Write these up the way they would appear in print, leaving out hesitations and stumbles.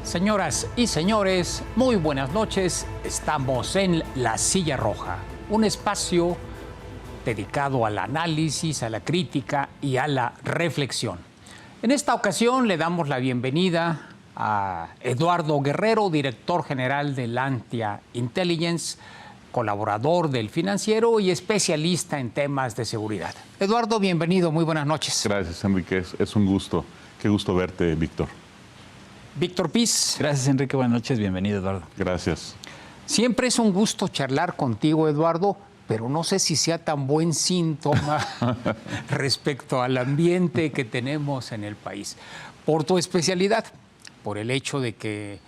Señoras y señores, muy buenas noches. Estamos en La Silla Roja, un espacio dedicado al análisis, a la crítica y a la reflexión. En esta ocasión le damos la bienvenida a Eduardo Guerrero, director general de Lantia Intelligence, colaborador del Financiero y especialista en temas de seguridad. Eduardo, bienvenido, muy buenas noches. Gracias, Enrique, es un gusto. Qué gusto verte, Víctor. Víctor Piz. Gracias, Enrique. Buenas noches. Bienvenido, Eduardo. Gracias. Siempre es un gusto charlar contigo, Eduardo, pero no sé si sea tan buen síntoma respecto al ambiente que tenemos en el país. Por tu especialidad, por el hecho de que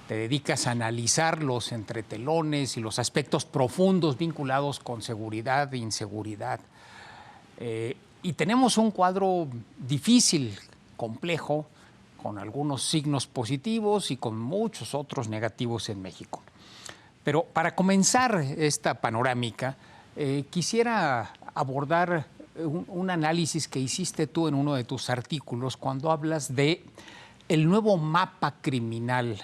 te dedicas a analizar los entretelones y los aspectos profundos vinculados con seguridad e inseguridad. Y tenemos un cuadro difícil, complejo, con algunos signos positivos y con muchos otros negativos en México. Pero para comenzar esta panorámica, quisiera abordar un análisis que hiciste tú en uno de tus artículos cuando hablas de el nuevo mapa criminal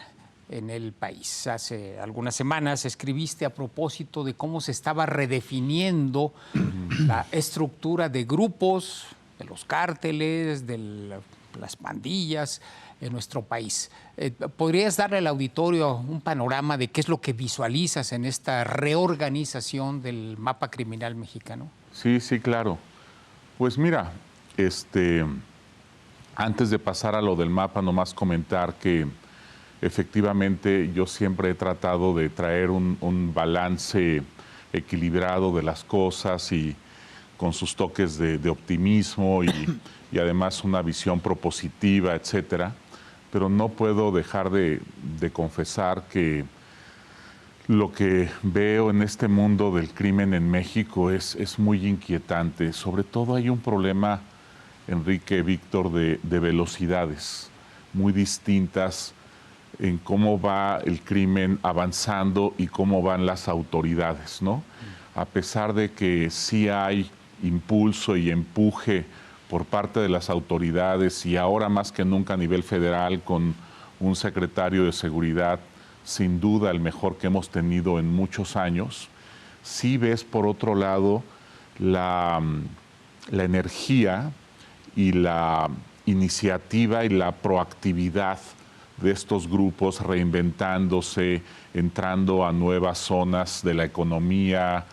en el país. Hace algunas semanas escribiste a propósito de cómo se estaba redefiniendo la estructura de grupos, de los cárteles, las pandillas en nuestro país. ¿Podrías darle al auditorio un panorama de qué es lo que visualizas en esta reorganización del mapa criminal mexicano? Sí, claro. Pues mira, antes de pasar a lo del mapa, nomás comentar que efectivamente yo siempre he tratado de traer un balance equilibrado de las cosas y con sus toques de optimismo y además una visión propositiva, etcétera. Pero no puedo dejar de confesar que lo que veo en este mundo del crimen en México es muy inquietante. Sobre todo hay un problema, Enrique, Víctor, de velocidades muy distintas en cómo va el crimen avanzando y cómo van las autoridades, ¿no? A pesar de que sí hay impulso y empuje por parte de las autoridades y ahora más que nunca a nivel federal con un secretario de seguridad sin duda el mejor que hemos tenido en muchos años, sí ves por otro lado la energía y la iniciativa y la proactividad de estos grupos reinventándose, entrando a nuevas zonas de la economía,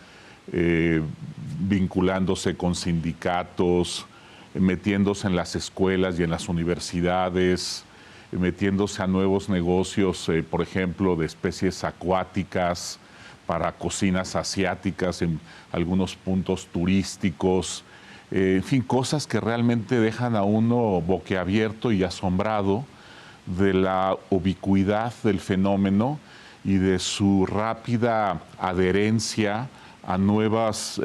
vinculándose con sindicatos, metiéndose en las escuelas y en las universidades, metiéndose a nuevos negocios, por ejemplo, de especies acuáticas para cocinas asiáticas en algunos puntos turísticos, en fin, cosas que realmente dejan a uno boquiabierto y asombrado de la ubicuidad del fenómeno y de su rápida adherencia a nuevas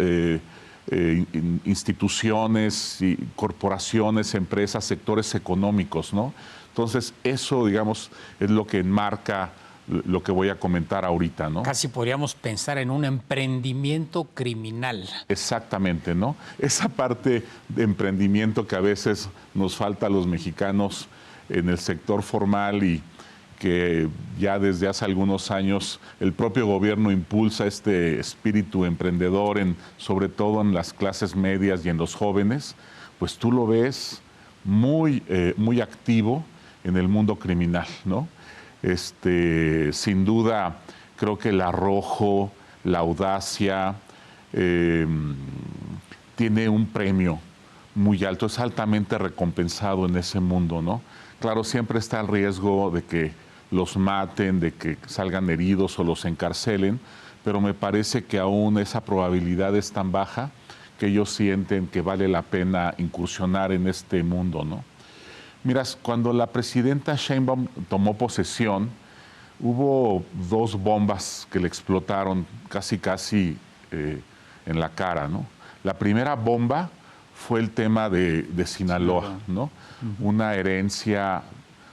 instituciones, y corporaciones, empresas, sectores económicos, ¿no? Entonces, eso, digamos, es lo que enmarca lo que voy a comentar ahorita, ¿no? Casi podríamos pensar en un emprendimiento criminal. Exactamente, ¿no? Esa parte de emprendimiento que a veces nos falta a los mexicanos en el sector formal y que ya desde hace algunos años el propio gobierno impulsa este espíritu emprendedor, sobre todo en las clases medias y en los jóvenes, pues tú lo ves muy activo en el mundo criminal, ¿no? Sin duda, creo que el arrojo, la audacia, tiene un premio muy alto, es altamente recompensado en ese mundo, ¿no? Claro, siempre está el riesgo de que los maten, de que salgan heridos o los encarcelen, pero me parece que aún esa probabilidad es tan baja que ellos sienten que vale la pena incursionar en este mundo, ¿no? Miras, cuando la presidenta Sheinbaum tomó posesión, hubo dos bombas que le explotaron casi en la cara, ¿no? La primera bomba fue el tema de Sinaloa, ¿no? Una herencia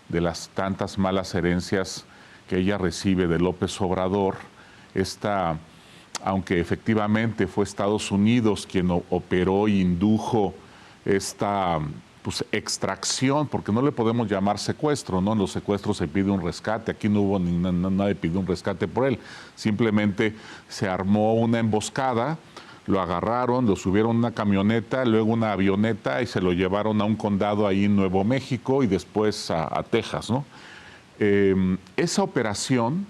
de las tantas malas herencias que ella recibe de López Obrador. Aunque efectivamente fue Estados Unidos quien operó e indujo esta pues, extracción, porque no le podemos llamar secuestro, ¿no? En los secuestros se pide un rescate, aquí no hubo nadie pidió un rescate por él, simplemente se armó una emboscada, lo agarraron, lo subieron a una camioneta, luego una avioneta y se lo llevaron a un condado ahí en Nuevo México y después a Texas, ¿no? Esa operación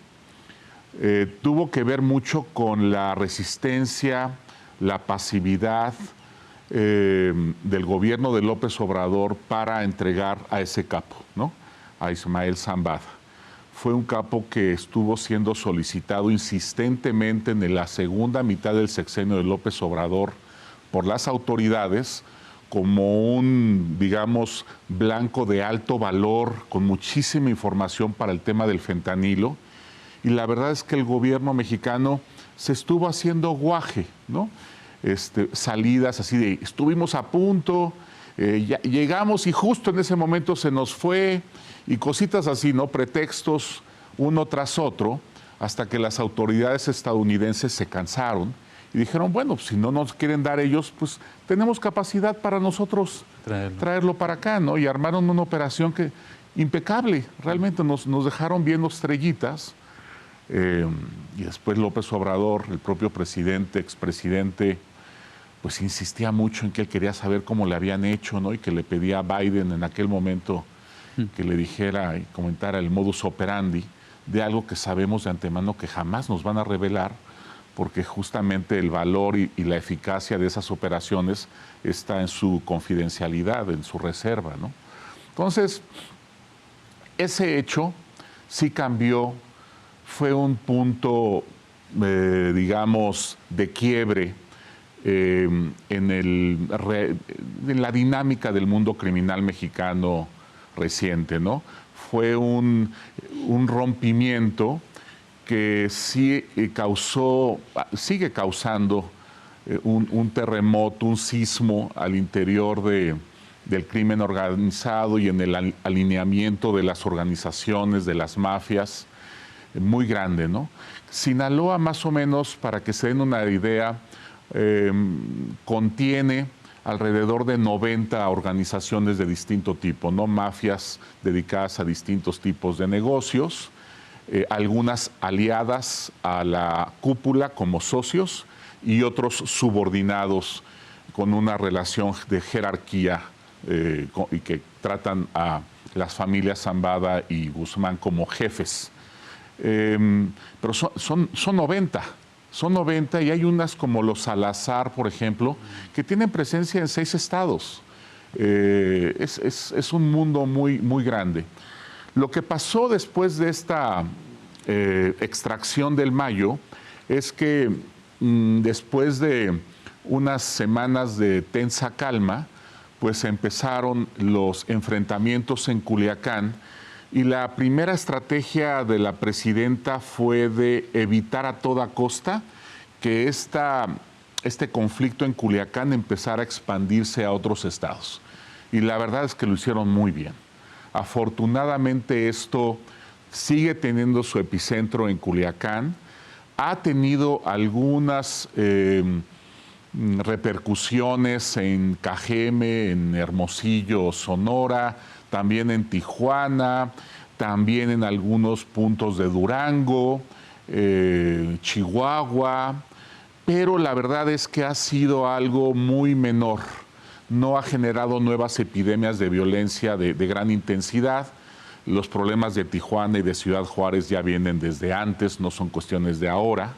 tuvo que ver mucho con la resistencia, la pasividad del gobierno de López Obrador para entregar a ese capo, ¿no? A Ismael Zambada. Fue un capo que estuvo siendo solicitado insistentemente en la segunda mitad del sexenio de López Obrador por las autoridades como un, digamos, blanco de alto valor, con muchísima información para el tema del fentanilo. Y la verdad es que el gobierno mexicano se estuvo haciendo guaje, ¿no? Salidas así de, estuvimos a punto, llegamos y justo en ese momento se nos fue, y cositas así, ¿no? Pretextos uno tras otro, hasta que las autoridades estadounidenses se cansaron y dijeron, bueno, si no nos quieren dar ellos, pues tenemos capacidad para nosotros traerlo para acá, ¿no? Y armaron una operación que impecable, realmente nos dejaron viendo estrellitas. Y después López Obrador, el propio presidente, expresidente, pues insistía mucho en que él quería saber cómo le habían hecho, ¿no? Y que le pedía a Biden en aquel momento que le dijera y comentara el modus operandi de algo que sabemos de antemano que jamás nos van a revelar, porque justamente el valor y la eficacia de esas operaciones está en su confidencialidad, en su reserva, ¿no? Entonces, ese hecho sí cambió, fue un punto, digamos, de quiebre en la dinámica del mundo criminal mexicano reciente, ¿no? Fue un rompimiento que sí sigue causando un terremoto, un sismo al interior del crimen organizado y en el alineamiento de las organizaciones, de las mafias, muy grande, ¿no? Sinaloa, más o menos, para que se den una idea, contiene alrededor de 90 organizaciones de distinto tipo, ¿no? Mafias dedicadas a distintos tipos de negocios, algunas aliadas a la cúpula como socios y otros subordinados con una relación de jerarquía y que tratan a las familias Zambada y Guzmán como jefes. Pero son 90. Son 90 y hay unas como los Salazar, por ejemplo, que tienen presencia en 6 estados. Es un mundo muy, muy grande. Lo que pasó después de esta extracción del Mayo es que después de unas semanas de tensa calma, pues empezaron los enfrentamientos en Culiacán. Y la primera estrategia de la presidenta fue de evitar a toda costa que este conflicto en Culiacán empezara a expandirse a otros estados. Y la verdad es que lo hicieron muy bien. Afortunadamente esto sigue teniendo su epicentro en Culiacán. Ha tenido algunas repercusiones en Cajeme, en Hermosillo, Sonora, también en Tijuana, también en algunos puntos de Durango, Chihuahua, pero la verdad es que ha sido algo muy menor. No ha generado nuevas epidemias de violencia de gran intensidad. Los problemas de Tijuana y de Ciudad Juárez ya vienen desde antes, no son cuestiones de ahora.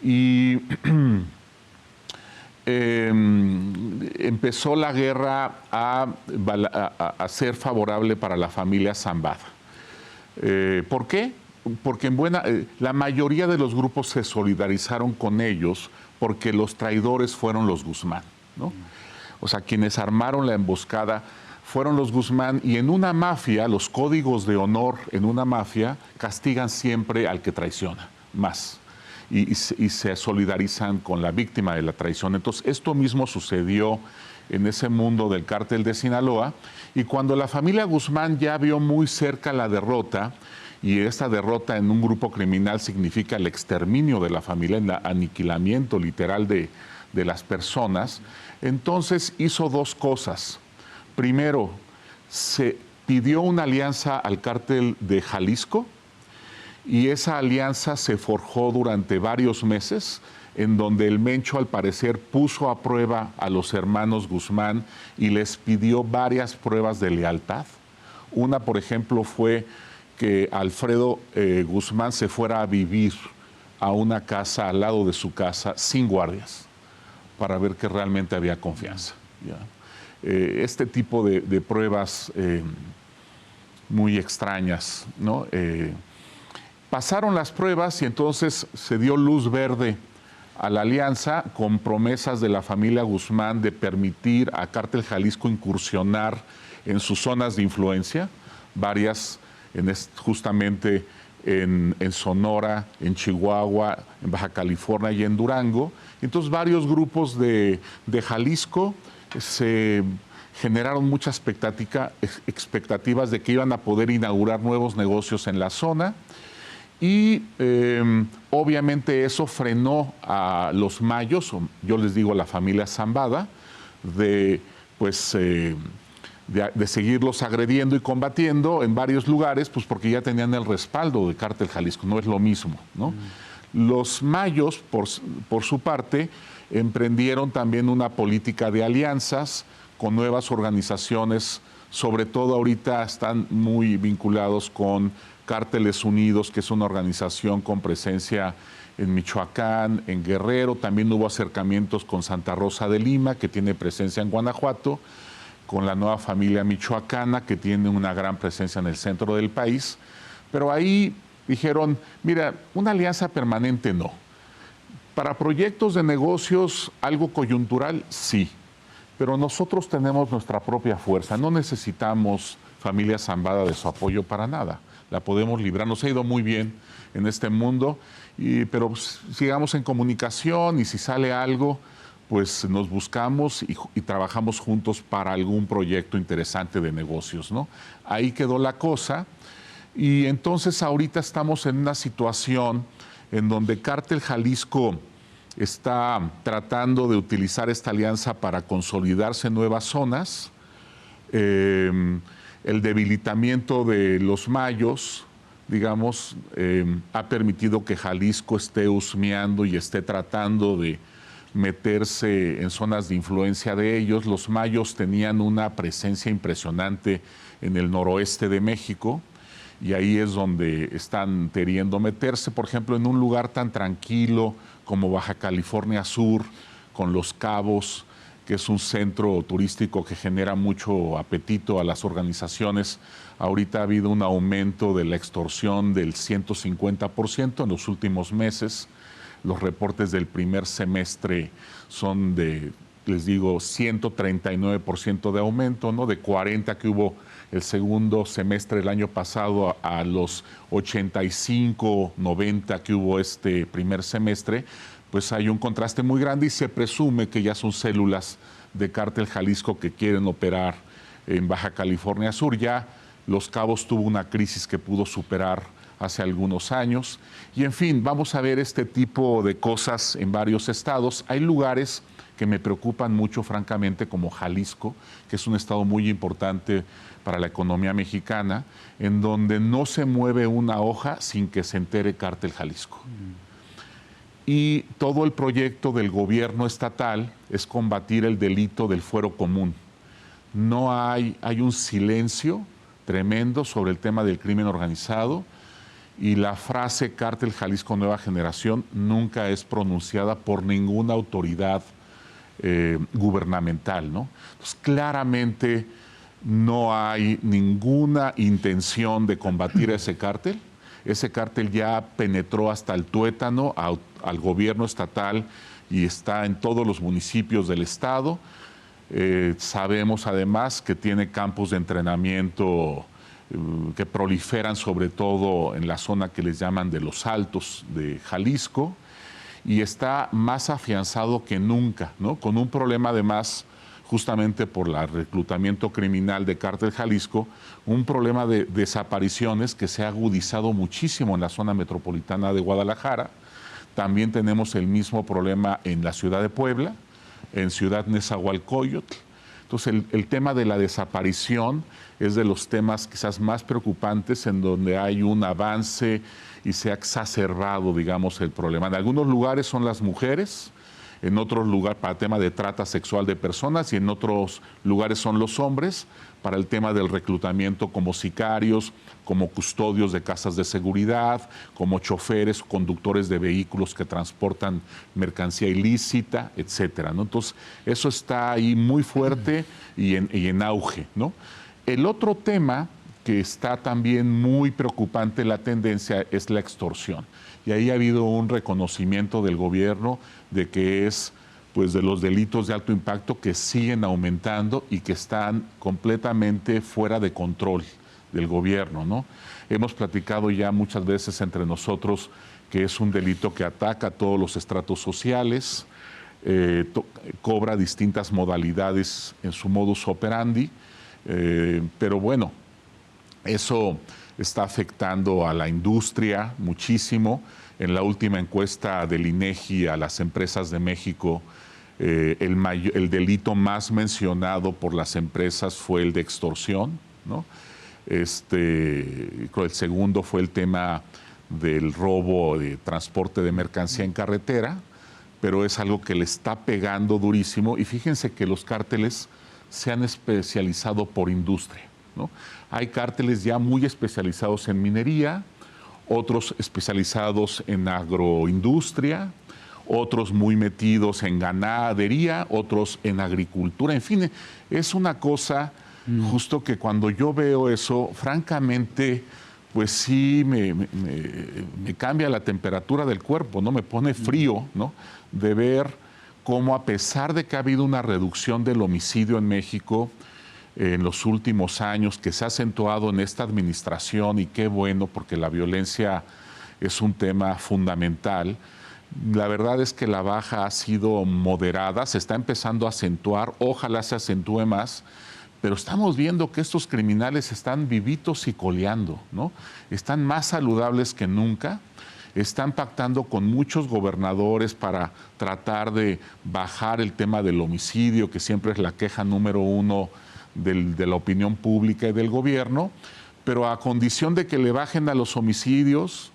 Y empezó la guerra a ser favorable para la familia Zambada. ¿Por qué? Porque la mayoría de los grupos se solidarizaron con ellos porque los traidores fueron los Guzmán, ¿no? O sea, quienes armaron la emboscada fueron los Guzmán, y en una mafia, los códigos de honor en una mafia castigan siempre al que traiciona, más. Y se solidarizan con la víctima de la traición. Entonces, esto mismo sucedió en ese mundo del cártel de Sinaloa, y cuando la familia Guzmán ya vio muy cerca la derrota, y esta derrota en un grupo criminal significa el exterminio de la familia, el aniquilamiento literal de las personas, entonces hizo dos cosas. Primero, se pidió una alianza al cártel de Jalisco y esa alianza se forjó durante varios meses, en donde el Mencho al parecer puso a prueba a los hermanos Guzmán y les pidió varias pruebas de lealtad. Una, por ejemplo, fue que Alfredo Guzmán se fuera a vivir a una casa al lado de su casa sin guardias, para ver que realmente había confianza. ¿Ya? Este tipo de pruebas muy extrañas, ¿no? Pasaron las pruebas y entonces se dio luz verde a la alianza con promesas de la familia Guzmán de permitir a Cártel Jalisco incursionar en sus zonas de influencia, varias justamente en Sonora, en Chihuahua, en Baja California y en Durango. Entonces varios grupos de Jalisco se generaron muchas expectativas de que iban a poder inaugurar nuevos negocios en la zona. Y obviamente eso frenó a los mayos, yo les digo a la familia Zambada, de seguirlos agrediendo y combatiendo en varios lugares, pues porque ya tenían el respaldo de Cártel Jalisco, no es lo mismo, ¿no? Los mayos, por su parte, emprendieron también una política de alianzas con nuevas organizaciones, sobre todo ahorita están muy vinculados con Cárteles Unidos, que es una organización con presencia en Michoacán, en Guerrero. También hubo acercamientos con Santa Rosa de Lima, que tiene presencia en Guanajuato, con la nueva familia michoacana, que tiene una gran presencia en el centro del país. Pero ahí dijeron, mira, una alianza permanente no. Para proyectos de negocios, algo coyuntural, sí. Pero nosotros tenemos nuestra propia fuerza. No necesitamos familia Zambada de su apoyo para nada. La podemos librar. Nos ha ido muy bien en este mundo, pero sigamos en comunicación y si sale algo, pues nos buscamos y trabajamos juntos para algún proyecto interesante de negocios, ¿no? Ahí quedó la cosa y entonces ahorita estamos en una situación en donde Cártel Jalisco está tratando de utilizar esta alianza para consolidarse en nuevas zonas. El debilitamiento de los mayos, digamos, ha permitido que Jalisco esté husmeando y esté tratando de meterse en zonas de influencia de ellos. Los mayos tenían una presencia impresionante en el noroeste de México y ahí es donde están queriendo meterse, por ejemplo, en un lugar tan tranquilo como Baja California Sur, con Los Cabos, que es un centro turístico que genera mucho apetito a las organizaciones. Ahorita ha habido un aumento de la extorsión del 150% en los últimos meses. Los reportes del primer semestre son de, les digo, 139% de aumento, ¿no? De 40 que hubo el segundo semestre del año pasado a los 85, 90 que hubo este primer semestre, pues hay un contraste muy grande y se presume que ya son células de Cártel Jalisco que quieren operar en Baja California Sur. Ya Los Cabos tuvo una crisis que pudo superar hace algunos años. Y en fin, vamos a ver este tipo de cosas en varios estados. Hay lugares que me preocupan mucho, francamente, como Jalisco, que es un estado muy importante para la economía mexicana, en donde no se mueve una hoja sin que se entere Cártel Jalisco. Y todo el proyecto del gobierno estatal es combatir el delito del fuero común. No hay un silencio tremendo sobre el tema del crimen organizado y la frase Cártel Jalisco Nueva Generación nunca es pronunciada por ninguna autoridad gubernamental, ¿no? Entonces, claramente no hay ninguna intención de combatir a ese cártel. Ese cártel ya penetró hasta el tuétano al gobierno estatal y está en todos los municipios del estado. Sabemos además que tiene campos de entrenamiento que proliferan sobre todo en la zona que les llaman de los Altos de Jalisco y está más afianzado que nunca, ¿no? Con un problema además justamente por el reclutamiento criminal de Cártel Jalisco, un problema de desapariciones que se ha agudizado muchísimo en la zona metropolitana de Guadalajara. También tenemos el mismo problema en la ciudad de Puebla, en Ciudad Nezahualcóyotl. Entonces, el tema de la desaparición es de los temas quizás más preocupantes en donde hay un avance y se ha exacerbado, digamos, el problema. En algunos lugares son las mujeres, en otros lugares para el tema de trata sexual de personas y en otros lugares son los hombres para el tema del reclutamiento como sicarios, como custodios de casas de seguridad, como choferes, conductores de vehículos que transportan mercancía ilícita, etcétera, ¿no? Entonces, eso está ahí muy fuerte y en auge, ¿no? El otro tema que está también muy preocupante, la tendencia, es la extorsión. Y ahí ha habido un reconocimiento del gobierno de que es pues de los delitos de alto impacto que siguen aumentando y que están completamente fuera de control del gobierno, ¿no? Hemos platicado ya muchas veces entre nosotros que es un delito que ataca a todos los estratos sociales, cobra distintas modalidades en su modus operandi, pero bueno, eso está afectando a la industria muchísimo. En la última encuesta del INEGI a las empresas de México, el delito más mencionado por las empresas fue el de extorsión, ¿no? Creo el segundo fue el tema del robo de transporte de mercancía en carretera, pero es algo que le está pegando durísimo. Y fíjense que los cárteles se han especializado por industria, ¿no? Hay cárteles ya muy especializados en minería, otros especializados en agroindustria, otros muy metidos en ganadería, otros en agricultura, en fin, es una cosa justo que cuando yo veo eso, francamente, pues sí me cambia la temperatura del cuerpo, ¿no? Me pone frío, ¿no? De ver cómo, a pesar de que ha habido una reducción del homicidio en México en los últimos años, que se ha acentuado en esta administración, y qué bueno, porque la violencia es un tema fundamental. La verdad es que la baja ha sido moderada, se está empezando a acentuar, ojalá se acentúe más, pero estamos viendo que estos criminales están vivitos y coleando, ¿no? Están más saludables que nunca, están pactando con muchos gobernadores para tratar de bajar el tema del homicidio, que siempre es la queja número uno de la opinión pública y del gobierno, pero a condición de que le bajen a los homicidios,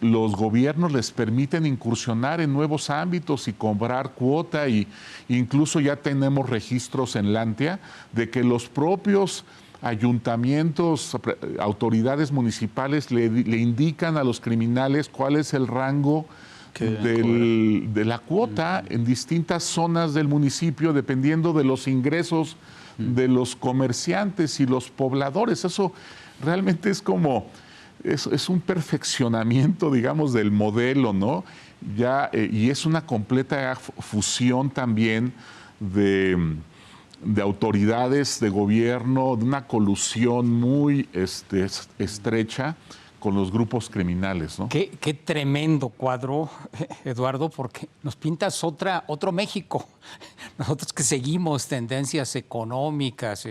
los gobiernos les permiten incursionar en nuevos ámbitos y cobrar cuota, y incluso ya tenemos registros en Lantia de que los propios ayuntamientos, autoridades municipales le indican a los criminales cuál es el rango de la cuota en distintas zonas del municipio, dependiendo de los ingresos de los comerciantes y los pobladores. Eso realmente es como... Es un perfeccionamiento, digamos, del modelo, ¿no? Y es una completa fusión también de autoridades de gobierno, de una colusión muy estrecha con los grupos criminales, ¿no? Qué tremendo cuadro, Eduardo, porque nos pintas otro México. Nosotros que seguimos tendencias económicas,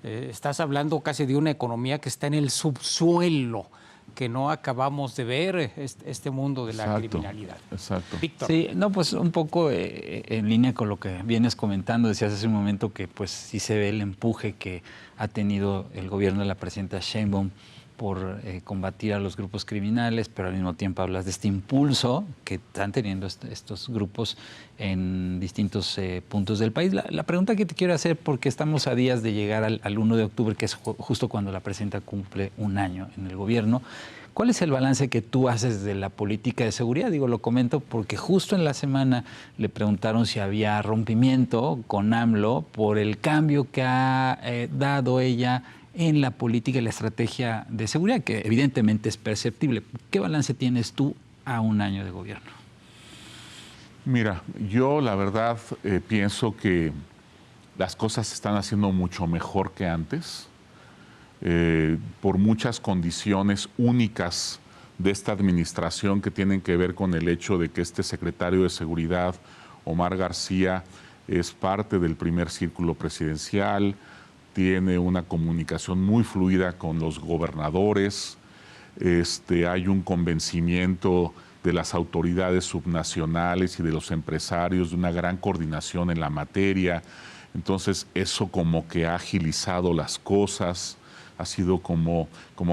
estás hablando casi de una economía que está en el subsuelo, que no acabamos de ver, este mundo de la criminalidad. Exacto. Víctor. Sí, no, pues un poco en línea con lo que vienes comentando, decías hace un momento que pues sí se ve el empuje que ha tenido el gobierno de la presidenta Sheinbaum por combatir a los grupos criminales, pero al mismo tiempo hablas de este impulso que están teniendo estos grupos en distintos puntos del país. La pregunta que te quiero hacer, porque estamos a días de llegar al 1 de octubre, que es justo cuando la presidenta cumple un año en el gobierno, ¿cuál es el balance que tú haces de la política de seguridad? Digo, lo comento porque justo en la semana le preguntaron si había rompimiento con AMLO por el cambio que ha dado ella en la política y la estrategia de seguridad, que evidentemente es perceptible. ¿Qué balance tienes tú a un año de gobierno? Mira, yo la verdad pienso que las cosas se están haciendo mucho mejor que antes, por muchas condiciones únicas de esta administración que tienen que ver con el hecho de que este secretario de Seguridad, Omar García, es parte del primer círculo presidencial, tiene una comunicación muy fluida con los gobernadores, hay un convencimiento de las autoridades subnacionales y de los empresarios, de una gran coordinación en la materia. Entonces eso como que ha agilizado las cosas, ha sido como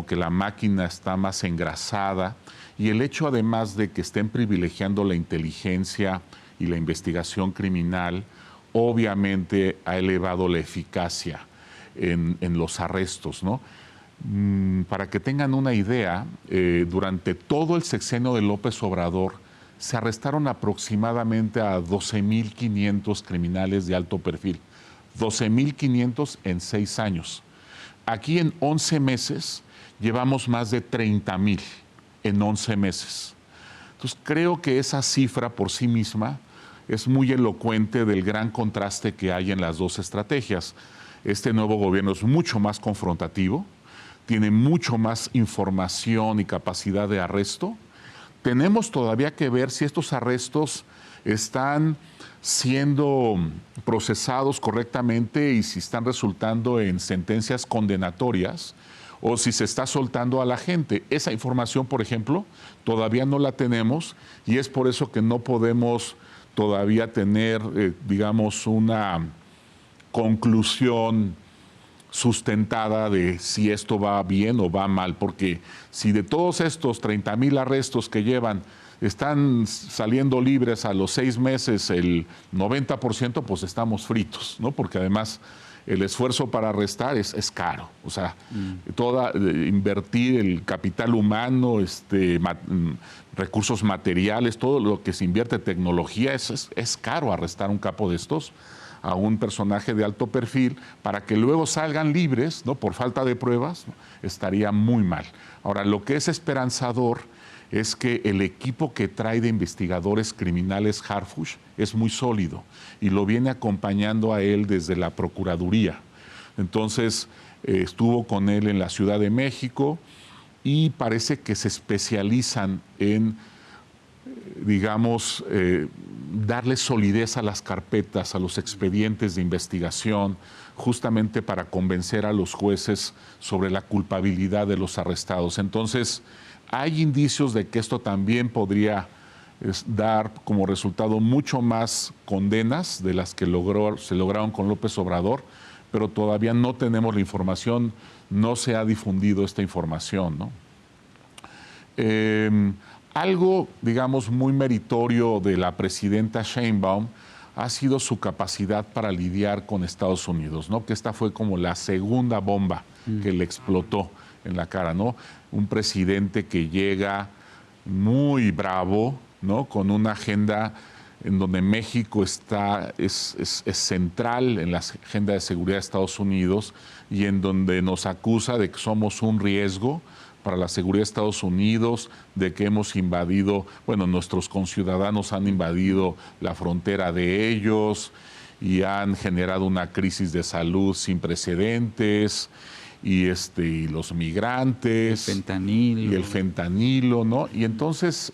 que la máquina está más engrasada, y el hecho además de que estén privilegiando la inteligencia y la investigación criminal, obviamente ha elevado la eficacia en los arrestos, ¿no? Para que tengan una idea, durante todo el sexenio de López Obrador se arrestaron aproximadamente a 12.500 criminales de alto perfil. 12.500 en 6 años. Aquí en 11 meses llevamos más de 30.000 en 11 meses. Entonces creo que esa cifra por sí misma es muy elocuente del gran contraste que hay en las dos estrategias. Este nuevo gobierno es mucho más confrontativo, tiene mucho más información y capacidad de arresto. Tenemos todavía que ver si estos arrestos están siendo procesados correctamente y si están resultando en sentencias condenatorias o si se está soltando a la gente. Esa información, por ejemplo, todavía no la tenemos, y es por eso que no podemos todavía tener, digamos, una conclusión sustentada de si esto va bien o va mal, porque si de todos estos 30.000 arrestos que llevan están saliendo libres a los 6 meses el 90%, pues estamos fritos, ¿no? Porque además el esfuerzo para arrestar es caro. O sea, invertir el capital humano, recursos materiales, todo lo que se invierte en tecnología, es caro arrestar un capo de estos, a un personaje de alto perfil, para que luego salgan libres, ¿no? Por falta de pruebas, ¿no? Estaría muy mal. Ahora, lo que es esperanzador es que el equipo que trae de investigadores criminales Harfuch es muy sólido y lo viene acompañando a él desde la Procuraduría. Entonces, estuvo con él en la Ciudad de México y parece que se especializan en, digamos, darle solidez a las carpetas, a los expedientes de investigación, justamente para convencer a los jueces sobre la culpabilidad de los arrestados. Entonces, hay indicios de que esto también podría dar como resultado mucho más condenas de las que se lograron con López Obrador, pero todavía no tenemos la información, no se ha difundido esta información, ¿no? Algo, digamos, muy meritorio de la presidenta Sheinbaum ha sido su capacidad para lidiar con Estados Unidos, ¿no? Que esta fue como la segunda bomba que le explotó en la cara, ¿no? Un presidente que llega muy bravo, ¿no? Con una agenda en donde México es central en la agenda de seguridad de Estados Unidos y en donde nos acusa de que somos un riesgo para la seguridad de Estados Unidos, de que hemos invadido, bueno, nuestros conciudadanos han invadido la frontera de ellos y han generado una crisis de salud sin precedentes, y los migrantes, y el fentanilo, ¿no? Y entonces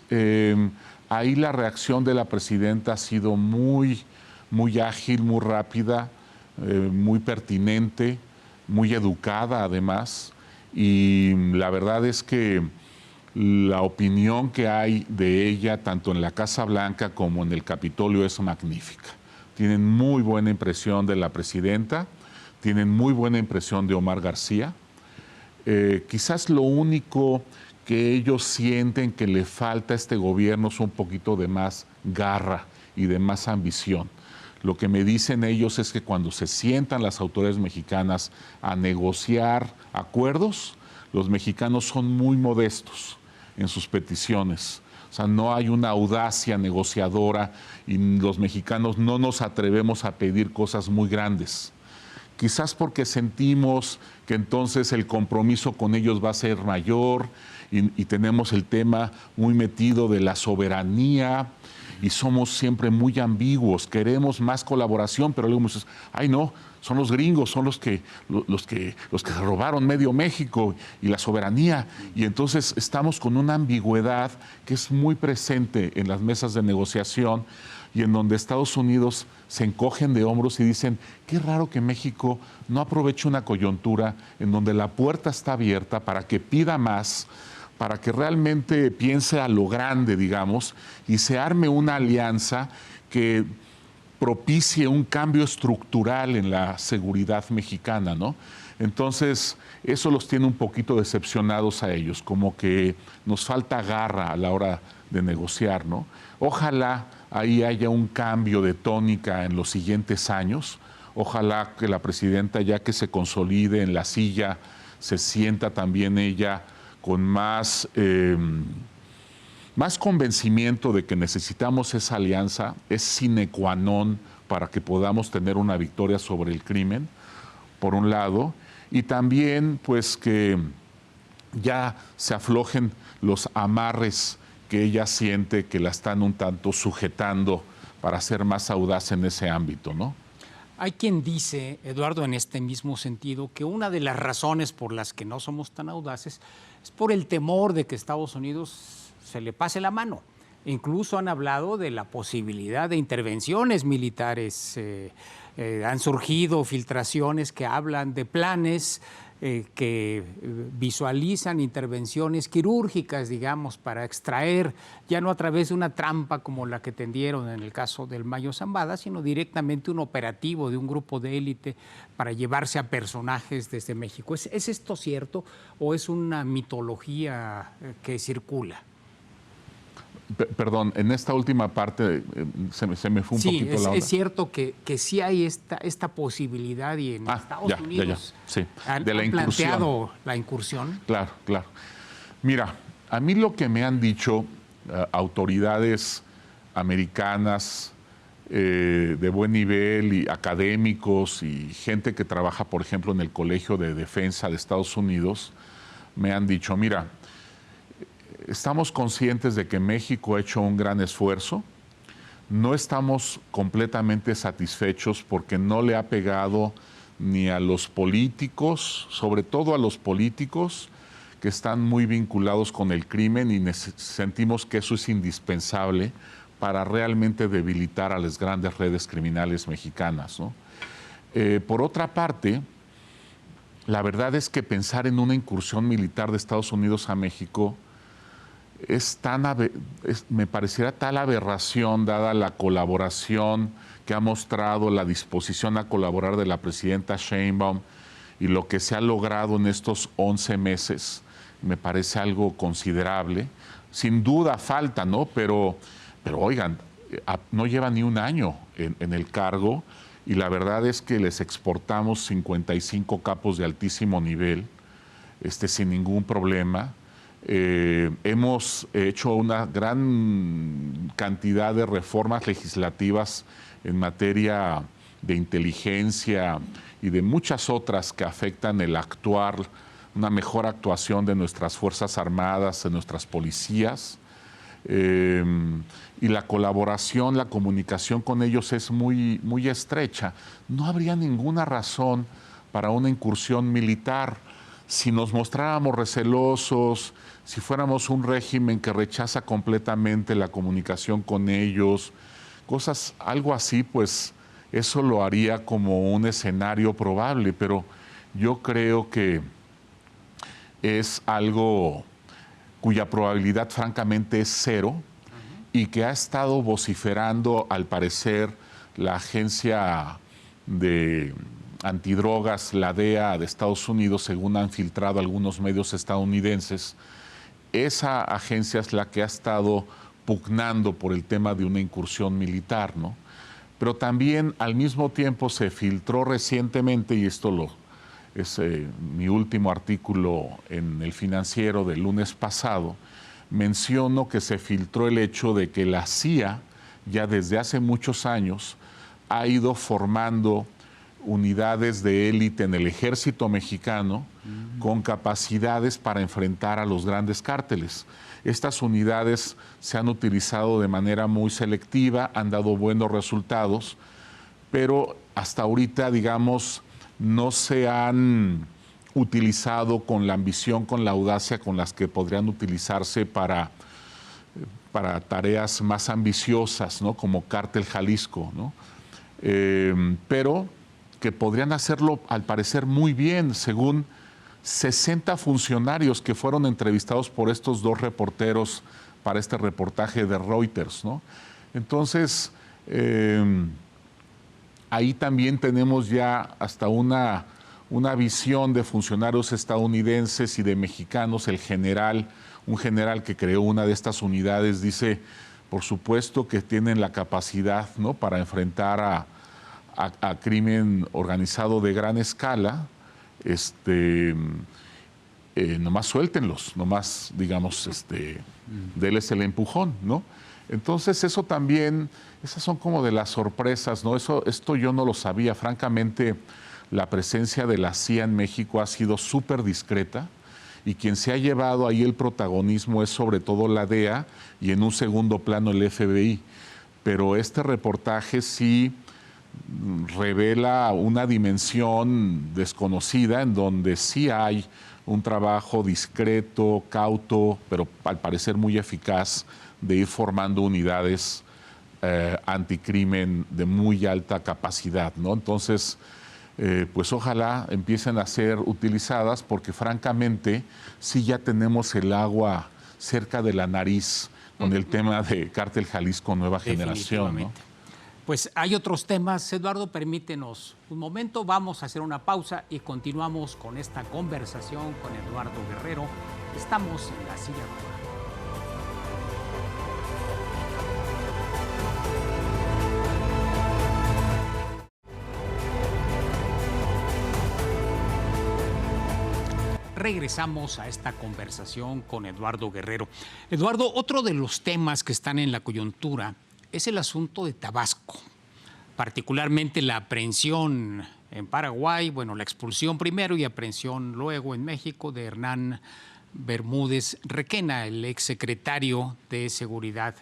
ahí la reacción de la presidenta ha sido muy, muy ágil, muy rápida, muy pertinente, muy educada además. Y la verdad es que la opinión que hay de ella, tanto en la Casa Blanca como en el Capitolio, es magnífica. Tienen muy buena impresión de la presidenta, tienen muy buena impresión de Omar García. Quizás lo único que ellos sienten que le falta a este gobierno es un poquito de más garra y de más ambición. Lo que me dicen ellos es que cuando se sientan las autoridades mexicanas a negociar acuerdos, los mexicanos son muy modestos en sus peticiones. O sea, no hay una audacia negociadora y los mexicanos no nos atrevemos a pedir cosas muy grandes. Quizás porque sentimos que entonces el compromiso con ellos va a ser mayor y tenemos el tema muy metido de la soberanía y somos siempre muy ambiguos, queremos más colaboración, pero luego decimos, ay no, son los gringos, son los que robaron medio México y la soberanía. Y entonces estamos con una ambigüedad que es muy presente en las mesas de negociación y en donde Estados Unidos se encogen de hombros y dicen, qué raro que México no aproveche una coyuntura en donde la puerta está abierta para que pida más, para que realmente piense a lo grande, digamos, y se arme una alianza que propicie un cambio estructural en la seguridad mexicana, ¿no? Entonces, eso los tiene un poquito decepcionados a ellos, como que nos falta garra a la hora de negociar, ¿no? Ojalá ahí haya un cambio de tónica en los siguientes años. Ojalá que la presidenta, ya que se consolide en la silla, se sienta también ella con más convencimiento de que necesitamos esa alianza, es sine qua non para que podamos tener una victoria sobre el crimen, por un lado, y también pues que ya se aflojen los amarres que ella siente que la están un tanto sujetando para ser más audaz en ese ámbito, ¿no? Hay quien dice, Eduardo, en este mismo sentido, que una de las razones por las que no somos tan audaces es por el temor de que Estados Unidos se le pase la mano. Incluso han hablado de la posibilidad de intervenciones militares. Han surgido filtraciones que hablan de planes que visualizan intervenciones quirúrgicas, digamos, para extraer, ya no a través de una trampa como la que tendieron en el caso del Mayo Zambada, sino directamente un operativo de un grupo de élite para llevarse a personajes desde México. ¿Es esto cierto o es una mitología que circula? Perdón, en esta última parte se me fue un poquito la onda. Es cierto que sí hay esta posibilidad y en Estados Unidos sí, han de la incursión. planteado la incursión. Claro, claro. Mira, a mí lo que me han dicho autoridades americanas de buen nivel y académicos y gente que trabaja, por ejemplo, en el Colegio de Defensa de Estados Unidos, me han dicho, mira, estamos conscientes de que México ha hecho un gran esfuerzo. No estamos completamente satisfechos porque no le ha pegado ni a los políticos, sobre todo a los políticos que están muy vinculados con el crimen y sentimos que eso es indispensable para realmente debilitar a las grandes redes criminales mexicanas, ¿no? Por otra parte, la verdad es que pensar en una incursión militar de Estados Unidos a México me pareciera tal aberración dada la colaboración que ha mostrado, la disposición a colaborar de la presidenta Sheinbaum y lo que se ha logrado en estos 11 meses. Me parece algo considerable. Sin duda falta, ¿no? Pero oigan, no lleva ni un año en el cargo y la verdad es que les exportamos 55 capos de altísimo nivel, sin ningún problema. Hemos hecho una gran cantidad de reformas legislativas en materia de inteligencia y de muchas otras que afectan el actuar, una mejor actuación de nuestras Fuerzas Armadas, de nuestras policías. Y la colaboración, la comunicación con ellos es muy, muy estrecha. No habría ninguna razón para una incursión militar. Si nos mostráramos recelosos, si fuéramos un régimen que rechaza completamente la comunicación con ellos, algo así, pues eso lo haría como un escenario probable, pero yo creo que es algo cuya probabilidad francamente es cero y que ha estado vociferando, al parecer, la agencia de antidrogas, la DEA de Estados Unidos, según han filtrado algunos medios estadounidenses. Esa agencia es la que ha estado pugnando por el tema de una incursión militar, ¿no? Pero también al mismo tiempo se filtró recientemente, y esto es mi último artículo en El Financiero del lunes pasado, menciono que se filtró el hecho de que la CIA ya desde hace muchos años ha ido formando unidades de élite en el ejército mexicano con capacidades para enfrentar a los grandes cárteles. Estas unidades se han utilizado de manera muy selectiva, han dado buenos resultados, pero hasta ahorita, digamos, no se han utilizado con la ambición, con la audacia con las que podrían utilizarse para tareas más ambiciosas, ¿no? Como Cártel Jalisco, ¿no? Pero que podrían hacerlo, al parecer, muy bien, según 60 funcionarios que fueron entrevistados por estos dos reporteros para este reportaje de Reuters, ¿no? Entonces, ahí también tenemos ya hasta una visión de funcionarios estadounidenses y de mexicanos. Un general que creó una de estas unidades dice, por supuesto que tienen la capacidad, ¿no?, para enfrentar a crimen organizado de gran escala, nomás suéltenlos, nomás, digamos, déles el empujón, ¿no? Entonces eso también, esas son como de las sorpresas, ¿no? Esto yo no lo sabía. Francamente, la presencia de la CIA en México ha sido súper discreta y quien se ha llevado ahí el protagonismo es sobre todo la DEA y en un segundo plano el FBI. Pero este reportaje sí revela una dimensión desconocida en donde sí hay un trabajo discreto, cauto, pero al parecer muy eficaz de ir formando unidades anticrimen de muy alta capacidad, ¿no? Entonces, pues ojalá empiecen a ser utilizadas porque francamente sí ya tenemos el agua cerca de la nariz con el tema de Cártel Jalisco Nueva Generación, ¿no? Pues hay otros temas, Eduardo, permítenos un momento, vamos a hacer una pausa y continuamos con esta conversación con Eduardo Guerrero. Estamos en La Silla Rota. Regresamos a esta conversación con Eduardo Guerrero. Eduardo, otro de los temas que están en la coyuntura es el asunto de Tabasco, particularmente la aprehensión en Paraguay, bueno, la expulsión primero y aprehensión luego en México de Hernán Bermúdez Requena, el exsecretario de Seguridad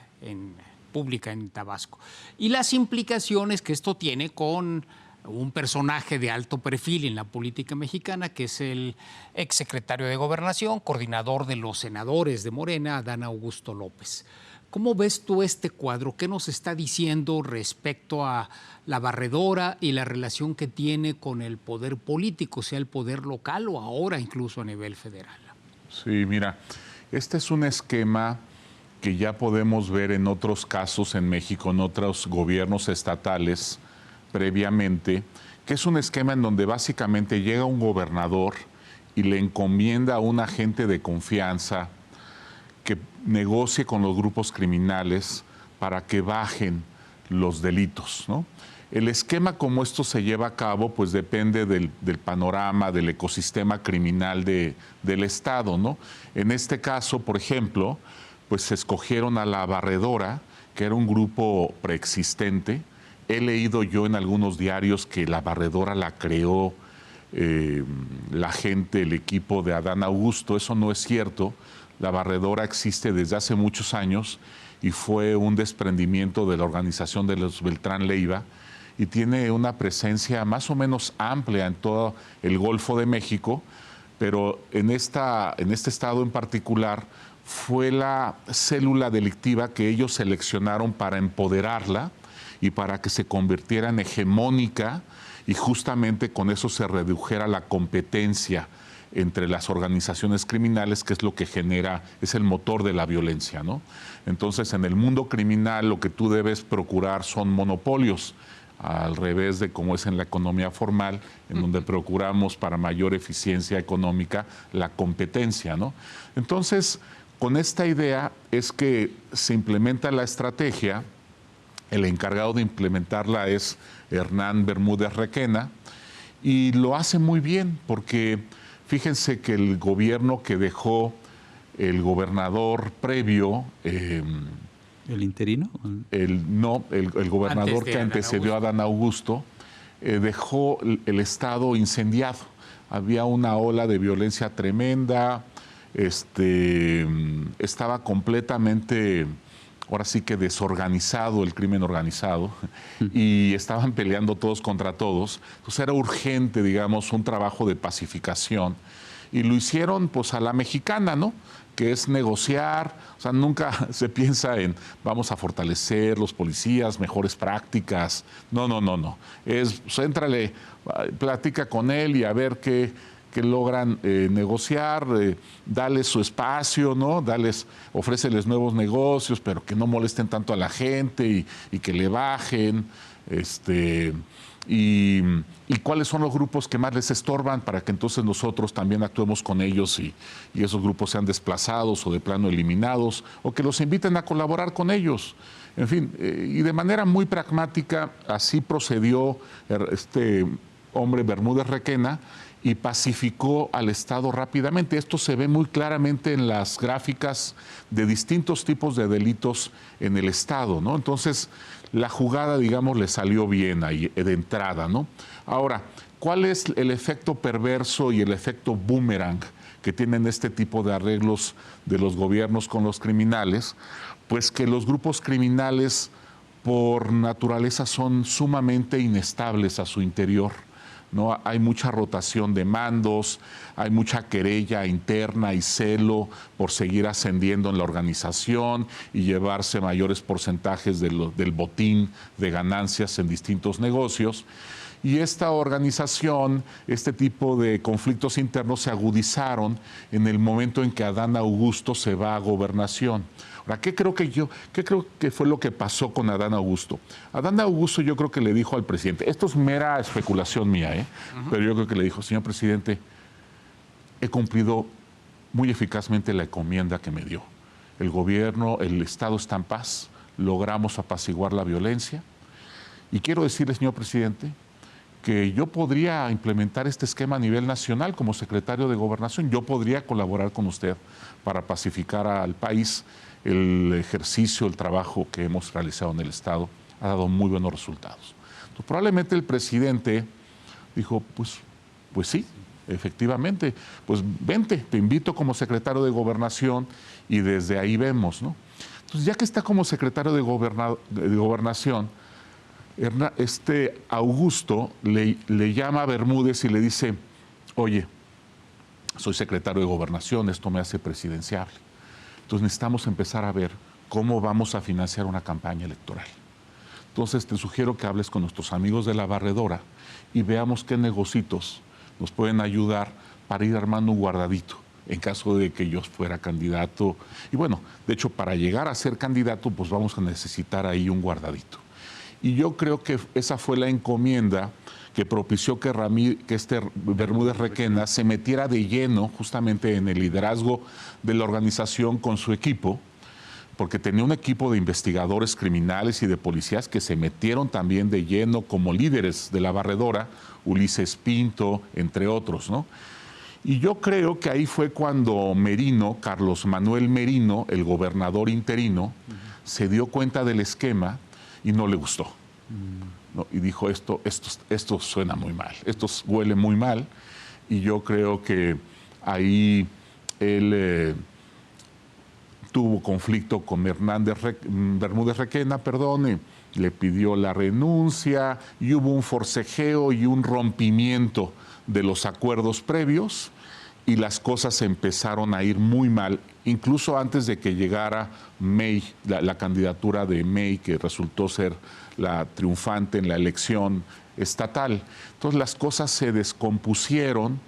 Pública en Tabasco. Y las implicaciones que esto tiene con un personaje de alto perfil en la política mexicana, que es el exsecretario de Gobernación, coordinador de los senadores de Morena, Adán Augusto López. ¿Cómo ves tú este cuadro? ¿Qué nos está diciendo respecto a la barredora y la relación que tiene con el poder político, sea el poder local o ahora incluso a nivel federal? Sí, mira, este es un esquema que ya podemos ver en otros casos en México, en otros gobiernos estatales previamente, que es un esquema en donde básicamente llega un gobernador y le encomienda a un agente de confianza que negocie con los grupos criminales para que bajen los delitos, ¿no? El esquema como esto se lleva a cabo, pues depende del panorama, del ecosistema criminal del Estado, ¿no? En este caso, por ejemplo, pues se escogieron a la Barredora, que era un grupo preexistente. He leído yo en algunos diarios que la Barredora la creó la gente, el equipo de Adán Augusto. Eso no es cierto. La Barredora existe desde hace muchos años y fue un desprendimiento de la organización de los Beltrán Leiva y tiene una presencia más o menos amplia en todo el Golfo de México, pero en este estado en particular fue la célula delictiva que ellos seleccionaron para empoderarla y para que se convirtiera en hegemónica y justamente con eso se redujera la competencia entre las organizaciones criminales, que es lo que genera, es el motor de la violencia, ¿no? Entonces, en el mundo criminal lo que tú debes procurar son monopolios, al revés de como es en la economía formal, en donde procuramos para mayor eficiencia económica la competencia, ¿no? Entonces, con esta idea es que se implementa la estrategia. El encargado de implementarla es Hernán Bermúdez Requena y lo hace muy bien porque fíjense que el gobierno que dejó el gobernador previo... ¿El interino? El gobernador que antecedió a Adán Augusto dejó el Estado incendiado. Había una ola de violencia tremenda, estaba completamente... ahora sí que desorganizado el crimen organizado y estaban peleando todos contra todos. Entonces era urgente, digamos, un trabajo de pacificación y lo hicieron pues a la mexicana, ¿no? Que es negociar, o sea, nunca se piensa en vamos a fortalecer los policías, mejores prácticas. No. Es, pues, éntrale, platica con él y a ver qué que logran negociar, darles su espacio, ¿no? Ofréceles nuevos negocios, pero que no molesten tanto a la gente y que le bajen. Y cuáles son los grupos que más les estorban para que entonces nosotros también actuemos con ellos y esos grupos sean desplazados o de plano eliminados, o que los inviten a colaborar con ellos. En fin, y de manera muy pragmática, así procedió este hombre Bermúdez Requena y pacificó al Estado rápidamente. Esto se ve muy claramente en las gráficas de distintos tipos de delitos en el Estado, ¿no? Entonces, la jugada, digamos, le salió bien ahí de entrada, ¿no? Ahora, ¿cuál es el efecto perverso y el efecto boomerang que tienen este tipo de arreglos de los gobiernos con los criminales? Pues que los grupos criminales por naturaleza son sumamente inestables a su interior, ¿no? Hay mucha rotación de mandos, hay mucha querella interna y celo por seguir ascendiendo en la organización y llevarse mayores porcentajes del botín de ganancias en distintos negocios. Y esta organización, este tipo de conflictos internos se agudizaron en el momento en que Adán Augusto se va a gobernación. Ahora, ¿qué creo que fue lo que pasó con Adán Augusto? Adán Augusto yo creo que le dijo al presidente, esto es mera especulación mía, pero yo creo que le dijo, señor presidente, he cumplido muy eficazmente la encomienda que me dio. El gobierno, el Estado está en paz, logramos apaciguar la violencia. Y quiero decirle, señor presidente, que yo podría implementar este esquema a nivel nacional como secretario de Gobernación. Yo podría colaborar con usted para pacificar al país. El ejercicio, el trabajo que hemos realizado en el Estado ha dado muy buenos resultados. Entonces, probablemente el presidente dijo, pues sí, efectivamente, pues vente, te invito como secretario de Gobernación y desde ahí vemos, ¿no? Entonces, ya que está como secretario de Gobernación, Augusto le llama a Bermúdez y le dice, oye, soy secretario de Gobernación, esto me hace presidenciable. Entonces necesitamos empezar a ver cómo vamos a financiar una campaña electoral. Entonces te sugiero que hables con nuestros amigos de la barredora y veamos qué negocitos nos pueden ayudar para ir armando un guardadito en caso de que yo fuera candidato. Y bueno, de hecho, para llegar a ser candidato, pues vamos a necesitar ahí un guardadito. Y yo creo que esa fue la encomienda que propició que este Bermúdez Requena se metiera de lleno justamente en el liderazgo de la organización con su equipo, porque tenía un equipo de investigadores criminales y de policías que se metieron también de lleno como líderes de la barredora, Ulises Pinto, entre otros, ¿no? Y yo creo que ahí fue cuando Merino, Carlos Manuel Merino, el gobernador interino, se dio cuenta del esquema y no le gustó. ¿No? Y dijo, esto suena muy mal, esto huele muy mal. Y yo creo que ahí él tuvo conflicto con Bermúdez Requena, y le pidió la renuncia y hubo un forcejeo y un rompimiento de los acuerdos previos y las cosas empezaron a ir muy mal, incluso antes de que llegara May, la candidatura de May, que resultó ser la triunfante en la elección estatal. Entonces las cosas se descompusieron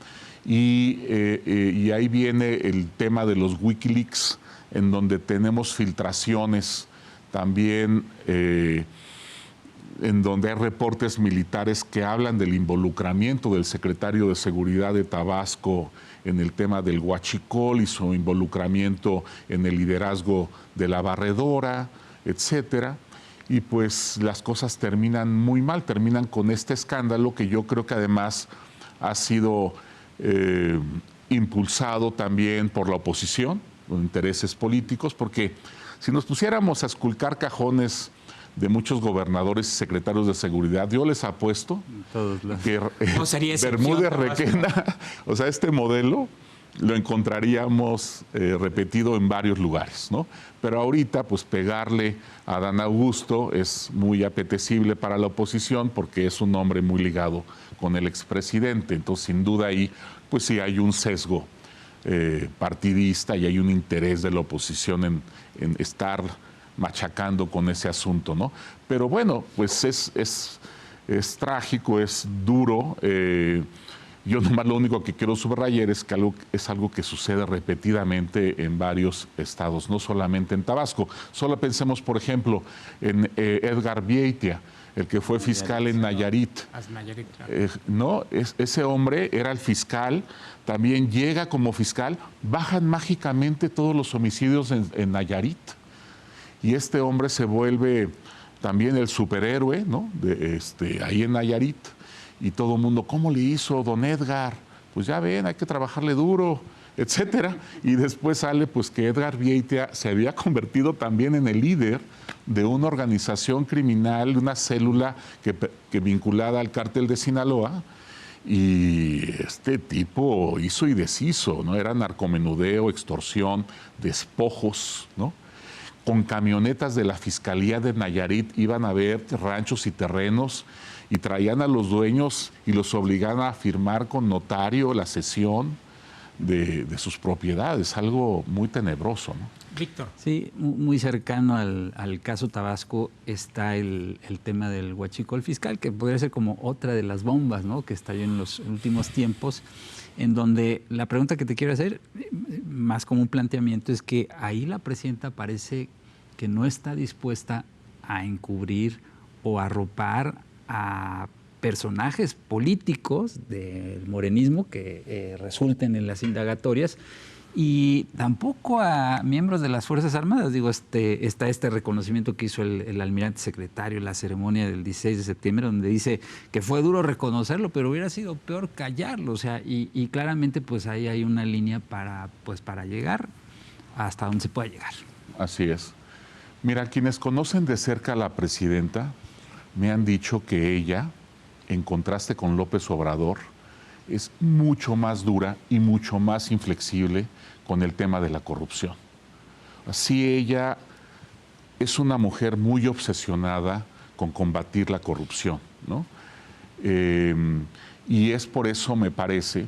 y ahí viene el tema de los Wikileaks, en donde tenemos filtraciones también, en donde hay reportes militares que hablan del involucramiento del secretario de Seguridad de Tabasco en el tema del huachicol y su involucramiento en el liderazgo de la barredora, etcétera. Y pues las cosas terminan muy mal, terminan con este escándalo que yo creo que además ha sido impulsado también por la oposición, los intereses políticos, porque si nos pusiéramos a esculcar cajones de muchos gobernadores y secretarios de seguridad, yo les apuesto que no sería Bermúdez Requena, o sea, este modelo lo encontraríamos repetido en varios lugares, ¿no? Pero ahorita, pues pegarle a Adán Augusto es muy apetecible para la oposición porque es un hombre muy ligado con el expresidente. Entonces, sin duda ahí, pues sí hay un sesgo partidista y hay un interés de la oposición en estar machacando con ese asunto, ¿no? Pero bueno, pues es trágico, es duro. Yo nomás lo único que quiero subrayar es que es algo que sucede repetidamente en varios estados, no solamente en Tabasco. Solo pensemos, por ejemplo, en Edgar Vieitia, el que fue fiscal en Nayarit. No, ese hombre era el fiscal, también llega como fiscal, bajan mágicamente todos los homicidios en Nayarit. Y este hombre se vuelve también el superhéroe, ¿no? Ahí en Nayarit. Y todo el mundo, ¿cómo le hizo don Edgar? Pues ya ven, hay que trabajarle duro, etcétera. Y después sale pues que Edgar Vieitia se había convertido también en el líder de una organización criminal, una célula que vinculada al cártel de Sinaloa. Y este tipo hizo y deshizo, ¿no? Era narcomenudeo, extorsión, despojos, ¿no? Con camionetas de la Fiscalía de Nayarit iban a ver ranchos y terrenos y traían a los dueños y los obligaban a firmar con notario la cesión de sus propiedades, algo muy tenebroso, ¿no? Víctor. Sí, muy cercano al caso Tabasco está el tema del huachicol fiscal, que podría ser como otra de las bombas, ¿no?, que estalló en los últimos tiempos, en donde la pregunta que te quiero hacer, más como un planteamiento, es que ahí la presidenta parece que no está dispuesta a encubrir o arropar a personajes políticos del morenismo que resulten en las indagatorias, y tampoco a miembros de las Fuerzas Armadas. Digo, está este reconocimiento que hizo el almirante secretario en la ceremonia del 16 de septiembre, donde dice que fue duro reconocerlo, pero hubiera sido peor callarlo. O sea, y claramente pues ahí hay una línea para llegar hasta donde se pueda llegar. Así es. Mira, quienes conocen de cerca a la presidenta me han dicho que ella, en contraste con López Obrador, es mucho más dura y mucho más inflexible con el tema de la corrupción. Así ella es una mujer muy obsesionada con combatir la corrupción, ¿no? Y es por eso, me parece,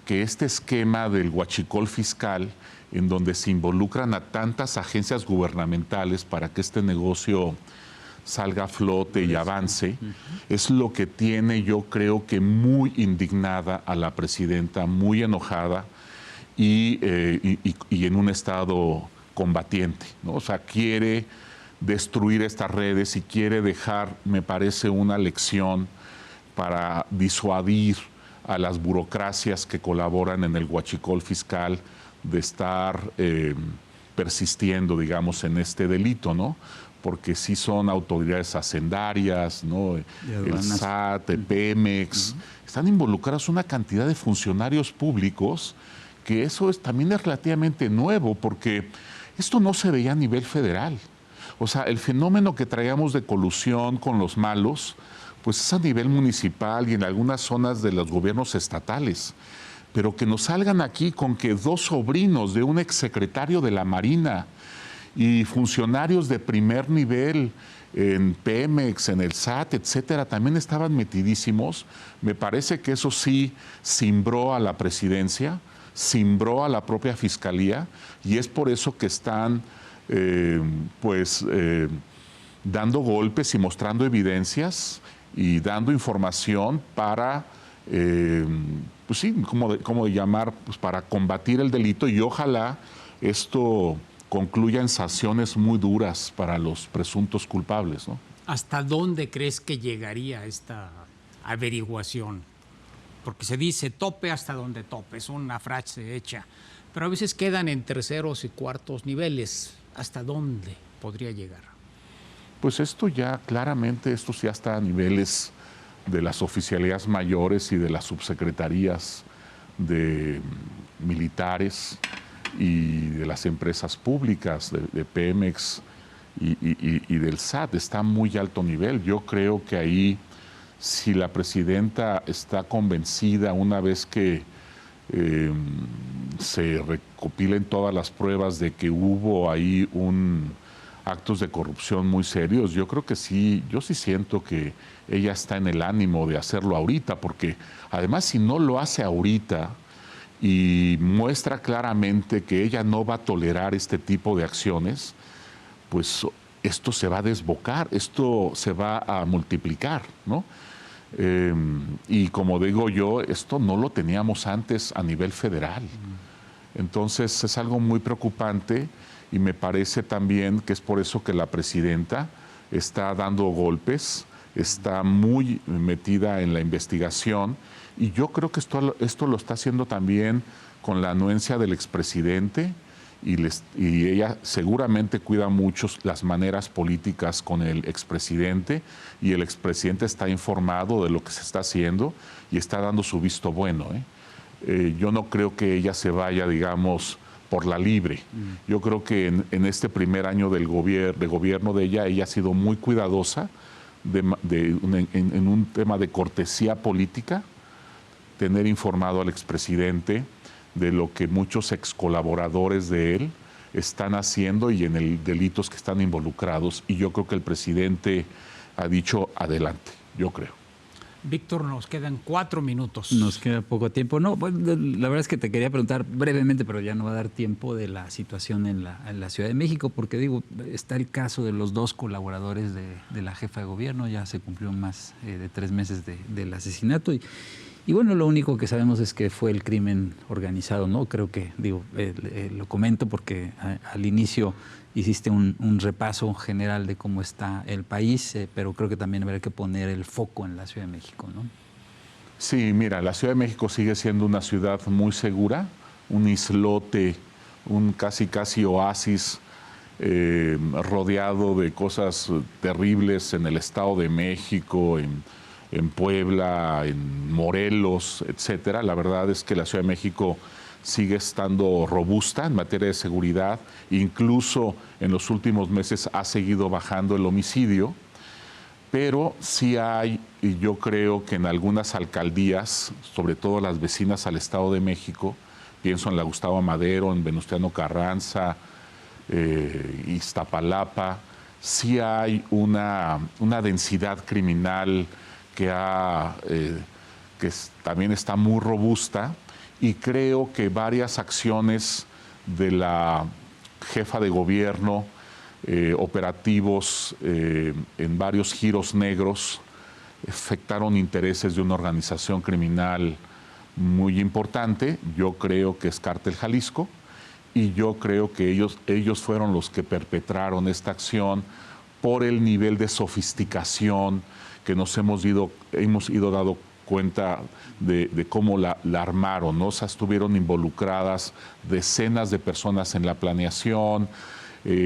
que este esquema del huachicol fiscal, en donde se involucran a tantas agencias gubernamentales para que este negocio salga a flote y avance, es lo que tiene, yo creo que muy indignada a la presidenta, muy enojada y en un estado combatiente, ¿no? O sea, quiere destruir estas redes y quiere dejar, me parece, una lección para disuadir a las burocracias que colaboran en el huachicol fiscal de estar persistiendo, digamos, en este delito, ¿no? Porque sí son autoridades hacendarias, ¿no? El SAT, el Pemex, están involucrados una cantidad de funcionarios públicos, que eso también es relativamente nuevo, porque esto no se veía a nivel federal. O sea, el fenómeno que traíamos de colusión con los malos, pues es a nivel municipal y en algunas zonas de los gobiernos estatales. Pero que nos salgan aquí con que dos sobrinos de un exsecretario de la Marina y funcionarios de primer nivel en Pemex, en el SAT, etcétera, también estaban metidísimos. Me parece que eso sí cimbró a la presidencia, cimbró a la propia fiscalía, y es por eso que están dando golpes y mostrando evidencias y dando información para, pues sí, ¿cómo llamar? Pues para combatir el delito, y ojalá esto concluya en sanciones muy duras para los presuntos culpables, ¿no? ¿Hasta dónde crees que llegaría esta averiguación? Porque se dice tope hasta donde tope, es una frase hecha, pero a veces quedan en terceros y cuartos niveles. ¿Hasta dónde podría llegar? Pues esto ya está a niveles de las oficialías mayores y de las subsecretarías de militares y de las empresas públicas, de Pemex y del SAT. Está a muy alto nivel. Yo creo que ahí, si la presidenta está convencida, una vez que se recopilen todas las pruebas de que hubo ahí actos de corrupción muy serios, yo creo que sí, yo sí siento que ella está en el ánimo de hacerlo ahorita, porque además si no lo hace ahorita y muestra claramente que ella no va a tolerar este tipo de acciones, pues esto se va a desbocar, esto se va a multiplicar, ¿no? Y como digo yo, esto no lo teníamos antes a nivel federal. Entonces es algo muy preocupante y me parece también que es por eso que la presidenta está dando golpes, está muy metida en la investigación y yo creo que esto lo está haciendo también con la anuencia del expresidente y ella seguramente cuida mucho las maneras políticas con el expresidente y el expresidente está informado de lo que se está haciendo y está dando su visto bueno. Yo no creo que ella se vaya, digamos, por la libre. Yo creo que en este primer año de gobierno de ella ha sido muy cuidadosa en un tema de cortesía política, tener informado al expresidente de lo que muchos ex colaboradores de él están haciendo y en el delitos que están involucrados. Y yo creo que el presidente ha dicho adelante, yo creo. Víctor, nos quedan 4 minutos. Nos queda poco tiempo. No, pues, la verdad es que te quería preguntar brevemente, pero ya no va a dar tiempo, de la situación en la Ciudad de México, porque digo, está el caso de los 2 colaboradores de la jefa de gobierno, ya se cumplió más de 3 meses del asesinato y bueno, lo único que sabemos es que fue el crimen organizado, ¿no? Creo que, digo, lo comento porque al inicio hiciste un repaso general de cómo está el país, pero creo que también habrá que poner el foco en la Ciudad de México, ¿no? Sí, mira, la Ciudad de México sigue siendo una ciudad muy segura, un islote, un casi oasis rodeado de cosas terribles en el Estado de México, en Puebla, en Morelos, etcétera. La verdad es que la Ciudad de México sigue estando robusta en materia de seguridad, incluso en los últimos meses ha seguido bajando el homicidio, pero sí hay, y yo creo que en algunas alcaldías, sobre todo las vecinas al Estado de México, pienso en la Gustavo Amadero, en Venustiano Carranza, Iztapalapa, sí hay una densidad criminal que también está muy robusta y creo que varias acciones de la jefa de gobierno, operativos en varios giros negros, afectaron intereses de una organización criminal muy importante. Yo creo que es Cártel Jalisco y yo creo que ellos fueron los que perpetraron esta acción por el nivel de sofisticación que nos hemos ido dando cuenta de cómo la armaron, ¿no? O sea, estuvieron involucradas decenas de personas en la planeación,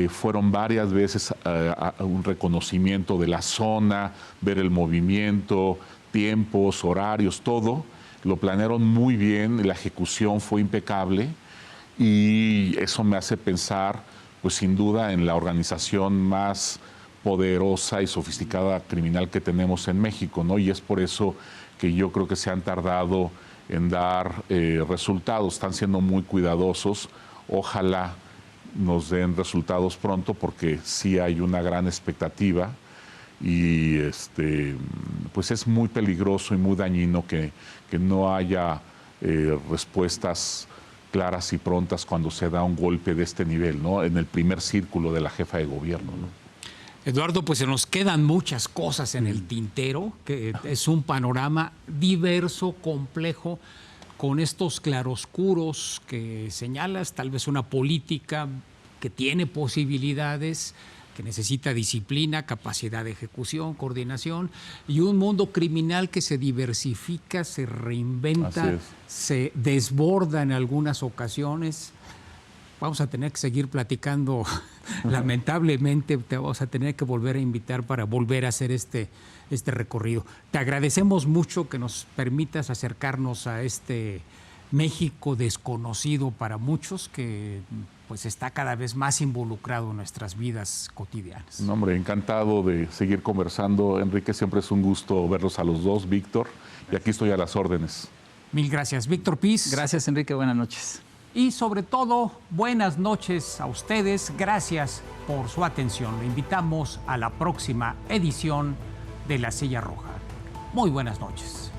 fueron varias veces a un reconocimiento de la zona, ver el movimiento, tiempos, horarios, todo. Lo planearon muy bien, la ejecución fue impecable y eso me hace pensar, pues sin duda, en la organización más poderosa y sofisticada criminal que tenemos en México, ¿no? Y es por eso que yo creo que se han tardado en dar resultados, están siendo muy cuidadosos. Ojalá nos den resultados pronto porque sí hay una gran expectativa y pues es muy peligroso y muy dañino que no haya respuestas claras y prontas cuando se da un golpe de este nivel, ¿no? En el primer círculo de la jefa de gobierno, ¿no? Eduardo, pues se nos quedan muchas cosas en el tintero, que es un panorama diverso, complejo, con estos claroscuros que señalas, tal vez una política que tiene posibilidades, que necesita disciplina, capacidad de ejecución, coordinación, y un mundo criminal que se diversifica, se reinventa, se desborda en algunas ocasiones. Vamos a tener que seguir platicando. Lamentablemente te vamos a tener que volver a invitar para volver a hacer este recorrido. Te agradecemos mucho que nos permitas acercarnos a este México desconocido para muchos, que pues está cada vez más involucrado en nuestras vidas cotidianas. No, hombre, encantado de seguir conversando, Enrique. Siempre es un gusto verlos a los dos, Víctor. Y aquí estoy a las órdenes. Mil gracias. Víctor Piz. Gracias, Enrique. Buenas noches. Y sobre todo, buenas noches a ustedes. Gracias por su atención. Le invitamos a la próxima edición de La Silla Roja. Muy buenas noches.